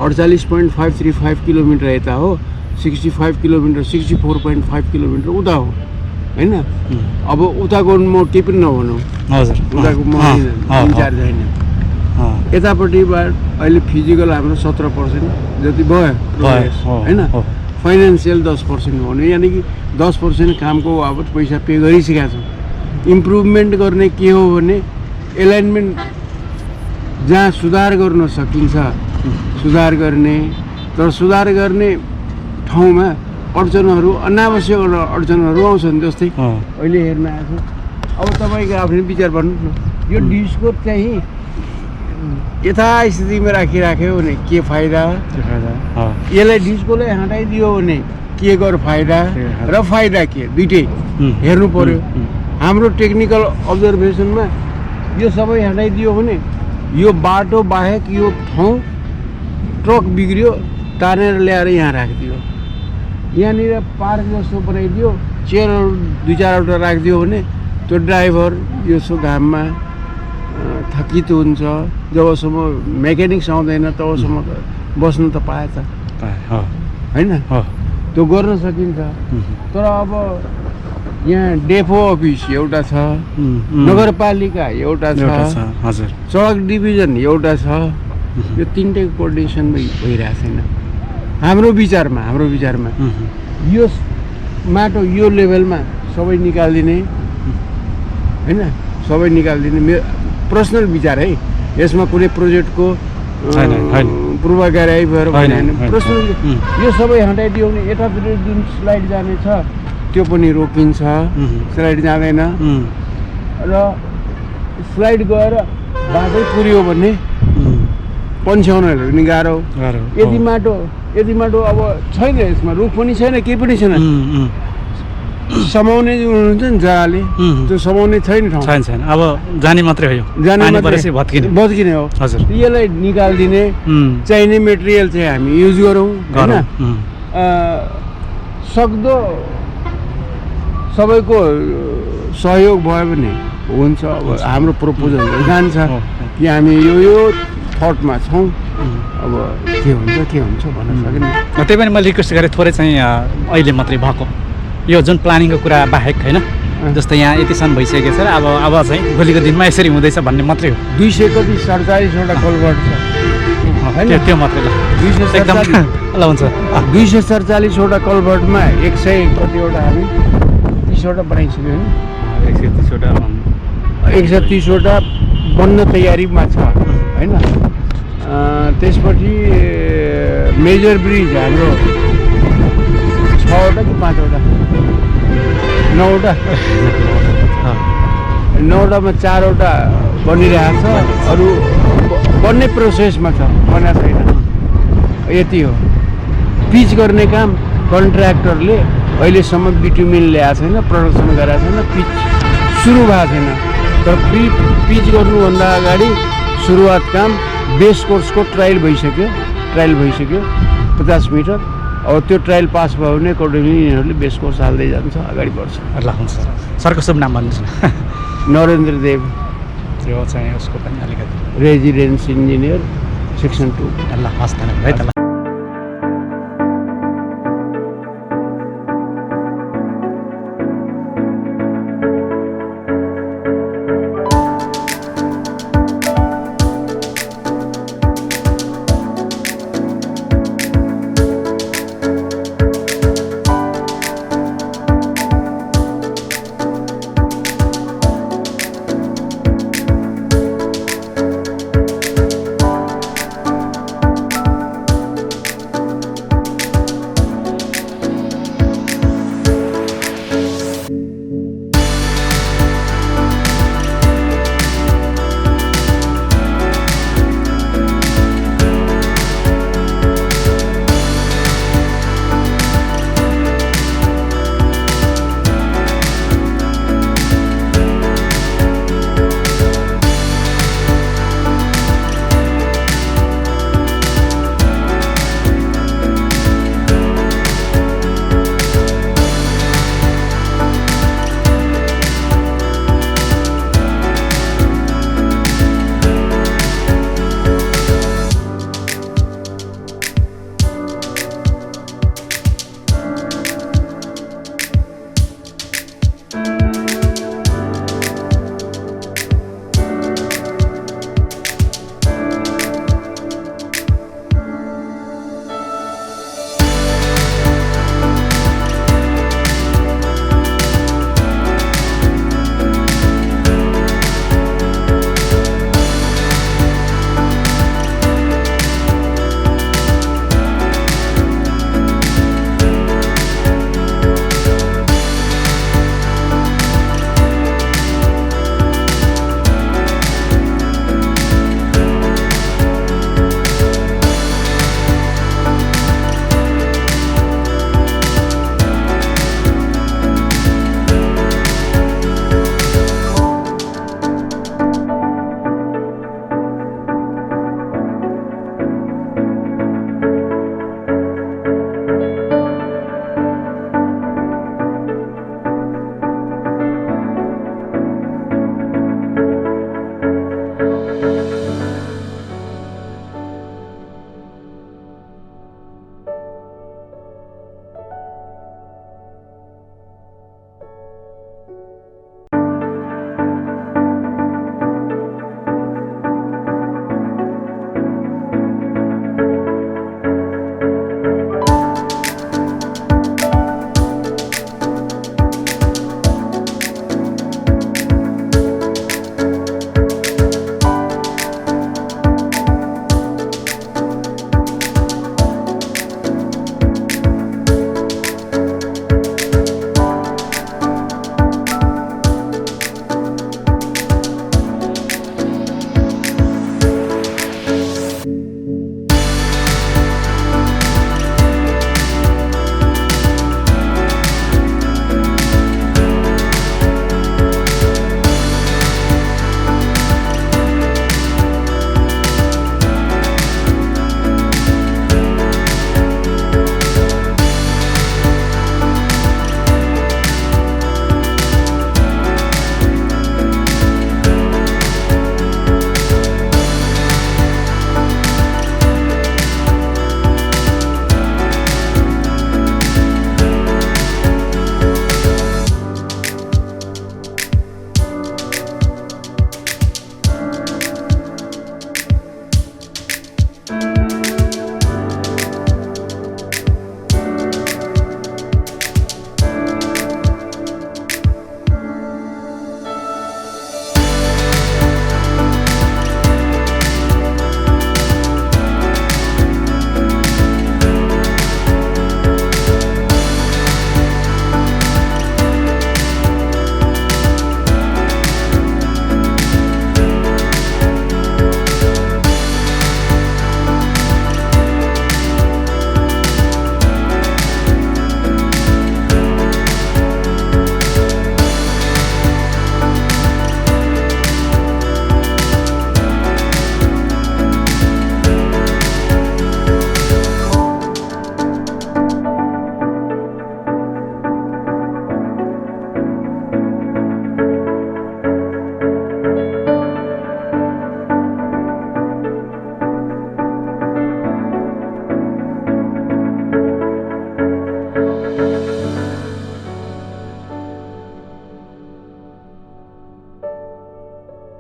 48.535 kilometre यता हो, 65 kilometre 64.5 kilometre उता हो हैन। अब उताको म केही पनि नभनौँ, हजुर उताको म इन्चार्ज छैन। यतापट्टिबाट अहिले फिजिकल हाम्रो 17% जति भयो हैन, फाइनेन्सियल 10% हो भने यानि कि 10% कामको बाबत पैसा पे गरिसकेका छौँ। इम्प्रुभमेन्ट गर्ने के हो भने एलाइनमेन्ट जहाँ सुधार गर्न सकिन्छ सुधार गर्ने, तर सुधार गर्ने ठाउँमा अडचनहरू अनावश्यक अडचनहरू आउँछन्। जस्तै अहिले हेर्न आएको अब तपाईँको आफ्नो विचार भन्नु न, यो डिस्को चाहिँ यथास्थितिमा राखिराख्यो भने के फाइदा, यसलाई डिस्कोलाई हटाइदियो भने के गर फाइदा र फाइदा के, दुइटै हेर्नु पर्यो। हाम्रो टेक्निकल अब्जर्भेसनमा यो सबै हटाइदियो भने यो बाटो बाहेक यो ठाउँ ट्रक बिग्रियो तानेर ल्याएर यहाँ राखिदियो, यहाँनिर पार्क जस्तो बनाइदियो, चेयरहरू 2-4वटा राखिदियो भने त्यो ड्राइभर यो सो घाममा थकित हुन्छ, जबसम्म मेकानिक्स आउँदैन तबसम्म बस्नु त पाए त हैन, त्यो गर्न सकिन्छ। तर अब यहाँ डेपो अफिस एउटा छ, नगरपालिका एउटा छ, सडक डिभिजन एउटा छ, यो तिनटै कोअर्डिनेसनमा भइरहेको छैन हाम्रो विचारमा। यो माटो यो लेभलमा सबै निकालिदिने हैन, सबै निकालिदिने मेरो पर्सनल विचार है। यसमा कुनै प्रोजेक्टको पूर्वाग्रही भएर भएन, पर्सनल यो सबै हटाइदियो भने यतातिर जुन स्लाइड जाने छ त्यो पनि रोकिन्छ, स्लाइड जाँदैन र स्लाइड गएर बाटै पुर्यो भने पन्छ्याउनलाई पनि गाह्रो। यति माटो अब छैन, यसमा रुख पनि छैन, केही पनि छैन। समाउने हुनुहुन्छ नि जग्गाले, त्यो समाउने छैन ठाउँ, छैन। अब जाने मात्रै हो, जाने मात्रै भत्किने हो। यसलाई निकालिदिने चाहिने मेटेरियल चाहिँ हामी युज गरौँ हैन। सक्दो सबैको सहयोग भयो भने हुन्छ। अब हाम्रो प्रपोजल जान्छ कि हामी यो थटमा छौँ, अब के हुन्छ भन्न सकिन्न। त्यही पनि मैले रिक्वेस्ट गरेँ थोरै चाहिँ अहिले मात्रै भएको यो जुन प्लानिङको कुरा बाहेक होइन, जस्तै यहाँ यतिसम्म भइसकेको छ र अब चाहिँ भोलिको दिनमा यसरी हुँदैछ भन्ने मात्रै हो। 247वटा कलभर्ट छ हैन, त्यो मात्रै ल एकदम ल हुन्छ। 247वटा कलभर्टमा 100 कतिवटा हामी 30वटा बनाइसक्यो हैन, 130वटा बन्न तयारीमा छ हैन। त्यसपछि मेजर ब्रिज हाम्रो 6वटा कि 5वटा 9वटामा 4वटा बनिरहेको छ, अरू बन्ने प्रोसेसमा छ, बनेको छैन। यति हो। पिच गर्ने काम कन्ट्र्याक्टरले अहिलेसम्म बिटुमिन ल्याएको छैन, प्रडक्सन गराएको छैन, पिच सुरु भएको छैन। तर पिच गर्नुभन्दा अगाडि सुरुवात काम बेस कोर्सको ट्रायल भइसक्यो 50 मिटर। अब त्यो ट्रायल पास भयो भने अकर्डिङली यिनीहरूले बेस कोर्स हाल्दै जान्छ, अगाडि बढ्छ। ल हुन्छ। सरको शुभ नाम भन्नुहोस् न। नरेन्द्र देव, त्यो चाहिँ उसको पनि अलिकति रेजिडेन्स इन्जिनियर सेक्सन 2। ल हस् धन्यवाद है त। ल